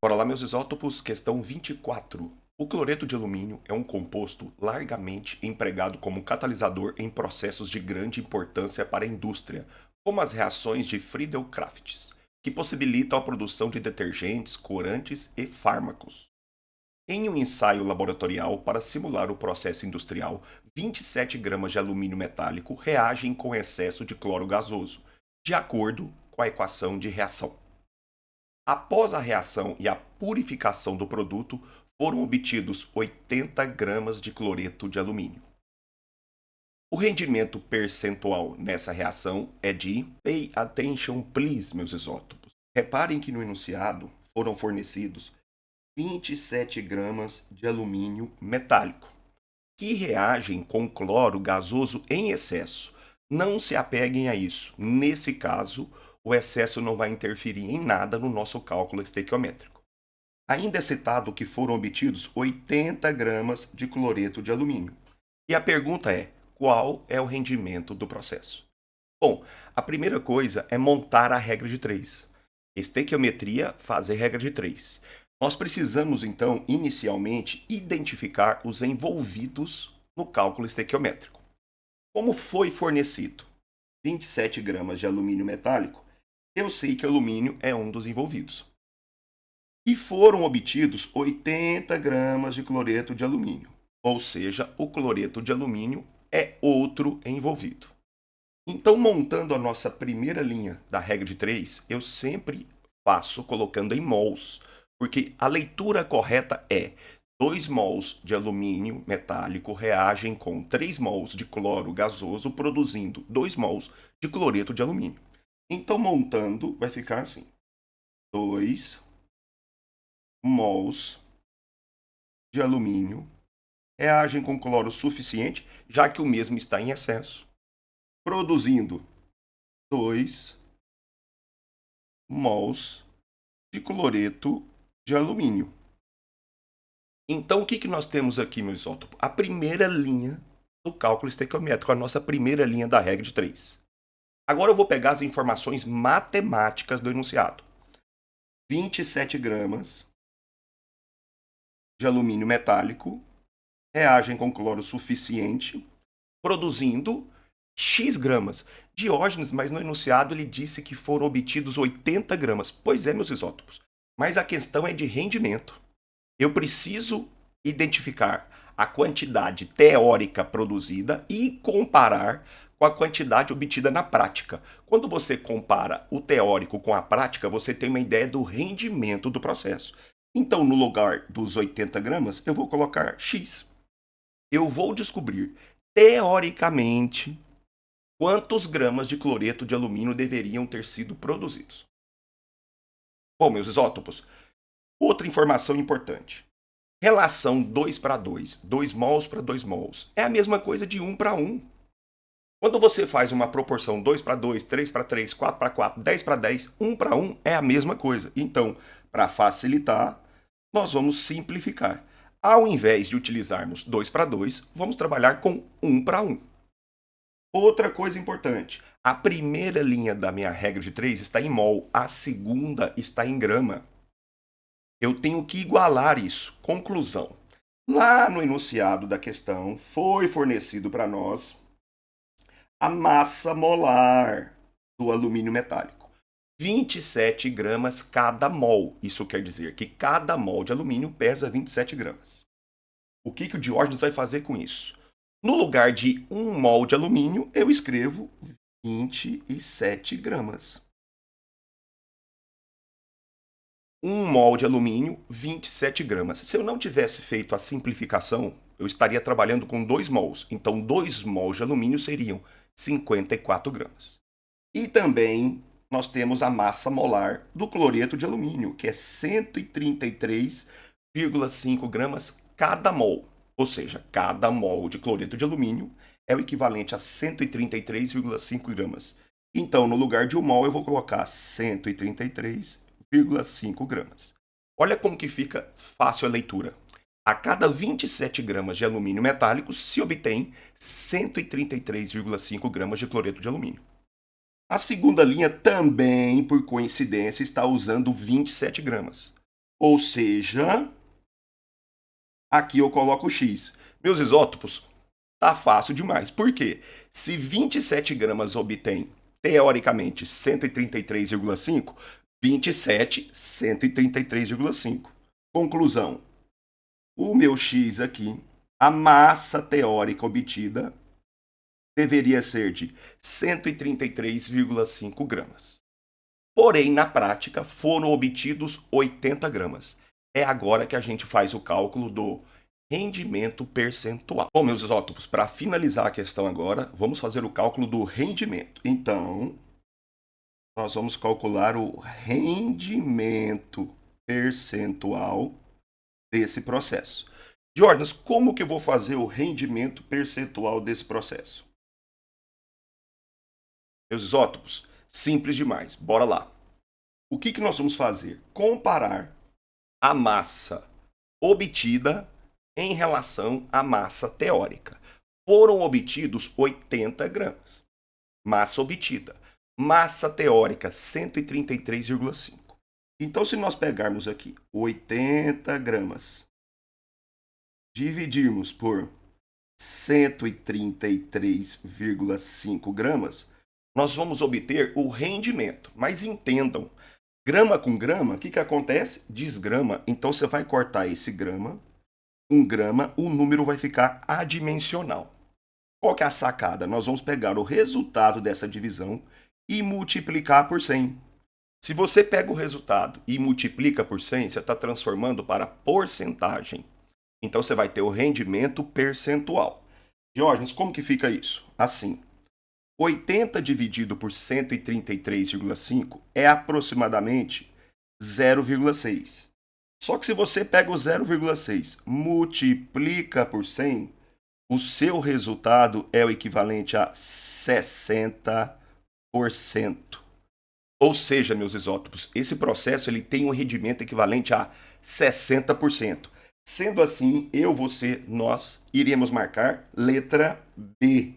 Bora lá, meus isótopos, questão 24. O cloreto de alumínio é um composto largamente empregado como catalisador em processos de grande importância para a indústria, como as reações de Friedel-Crafts, que possibilitam a produção de detergentes, corantes e fármacos. Em um ensaio laboratorial para simular o processo industrial, 27 gramas de alumínio metálico reagem com excesso de cloro gasoso, de acordo com a equação de reação. Após a reação e a purificação do produto, foram obtidos 80 gramas de cloreto de alumínio. O rendimento percentual nessa reação é de Pay attention please, meus isótopos. Reparem que no enunciado foram fornecidos 27 gramas de alumínio metálico, que reagem com cloro gasoso em excesso. Não se apeguem a isso. Nesse caso, o excesso não vai interferir em nada no nosso cálculo estequiométrico. Ainda é citado que foram obtidos 80 gramas de cloreto de alumínio. E a pergunta é: qual é o rendimento do processo? Bom, a primeira coisa é montar a regra de 3. Estequiometria, fazer regra de 3. Nós precisamos, então, inicialmente, identificar os envolvidos no cálculo estequiométrico. Como foi fornecido 27 gramas de alumínio metálico, eu sei que alumínio é um dos envolvidos. E foram obtidos 80 gramas de cloreto de alumínio, ou seja, o cloreto de alumínio é outro envolvido. Então, montando a nossa primeira linha da regra de 3, eu sempre faço colocando em mols, porque a leitura correta é 2 mols de alumínio metálico reagem com 3 mols de cloro gasoso, produzindo 2 mols de cloreto de alumínio. Então, montando, vai ficar assim: 2 mols de alumínio reagem com cloro suficiente, já que o mesmo está em excesso, produzindo 2 mols de cloreto de alumínio. Então, o que nós temos aqui, meu isótopo? A primeira linha do cálculo estequiométrico, a nossa primeira linha da regra de 3. Agora eu vou pegar as informações matemáticas do enunciado. 27 gramas de alumínio metálico reagem com cloro suficiente, produzindo X gramas. Diógenes, mas no enunciado ele disse que foram obtidos 80 gramas. Pois é, meus isótopos. Mas a questão é de rendimento. Eu preciso identificar a quantidade teórica produzida e comparar com a quantidade obtida na prática. Quando você compara o teórico com a prática, você tem uma ideia do rendimento do processo. Então, no lugar dos 80 gramas, eu vou colocar X. Eu vou descobrir, teoricamente, quantos gramas de cloreto de alumínio deveriam ter sido produzidos. Bom, meus isótopos, outra informação importante. Relação 2 para 2, 2 mols para 2 mols, é a mesma coisa de 1 para 1. Quando você faz uma proporção 2 para 2, 3 para 3, 4 para 4, 10 para 10, 1 para 1 é a mesma coisa. Então, para facilitar, nós vamos simplificar. Ao invés de utilizarmos 2 para 2, vamos trabalhar com 1 para 1. Outra coisa importante, a primeira linha da minha regra de 3 está em mol, a segunda está em grama. Eu tenho que igualar isso. Conclusão. Lá no enunciado da questão, foi fornecido para nós a massa molar do alumínio metálico. 27 gramas cada mol. Isso quer dizer que cada mol de alumínio pesa 27 gramas. O que o Diógenes vai fazer com isso? No lugar de 1 mol de alumínio, eu escrevo 27 gramas. 1 mol de alumínio, 27 gramas. Se eu não tivesse feito a simplificação, eu estaria trabalhando com 2 mols. Então, 2 mols de alumínio seriam 54 gramas. E também nós temos a massa molar do cloreto de alumínio, que é 133,5 gramas cada mol. Ou seja, cada mol de cloreto de alumínio é o equivalente a 133,5 gramas. Então, no lugar de 1 mol, eu vou colocar 133,5 gramas. Olha como que fica fácil a leitura. A cada 27 gramas de alumínio metálico se obtém 133,5 gramas de cloreto de alumínio. A segunda linha também, por coincidência, está usando 27 gramas. Ou seja, aqui eu coloco x. Meus isótopos, tá fácil demais. Por quê? Se 27 gramas obtém, teoricamente, 133,5, 27, 133,5. Conclusão. O meu x aqui, a massa teórica obtida, deveria ser de 133,5 gramas. Porém, na prática, foram obtidos 80 gramas. É agora que a gente faz o cálculo do rendimento percentual. Bom, meus isótopos, para finalizar a questão agora, vamos fazer o cálculo do rendimento. Então, nós vamos calcular o rendimento percentual desse processo. Diógenes, como que eu vou fazer o rendimento percentual desse processo? Meus isótopos, simples demais. Bora lá. O que nós vamos fazer? Comparar a massa obtida em relação à massa teórica. Foram obtidos 80 gramas. Massa obtida. Massa teórica, 133,5. Então, se nós pegarmos aqui 80 gramas, dividirmos por 133,5 gramas, nós vamos obter o rendimento. Mas entendam, grama com grama, o que acontece? Desgrama. Então, você vai cortar esse grama, um grama, o número vai ficar adimensional. Qual que é a sacada? Nós vamos pegar o resultado dessa divisão e multiplicar por 100. Se você pega o resultado e multiplica por 100, você está transformando para porcentagem. Então, você vai ter o rendimento percentual. Diógenes, como que fica isso? Assim, 80 dividido por 133,5 é aproximadamente 0,6. Só que se você pega o 0,6, multiplica por 100, o seu resultado é o equivalente a 60%. Ou seja, meus isótopos, esse processo ele tem um rendimento equivalente a 60%. Sendo assim, eu, você, nós iremos marcar letra B.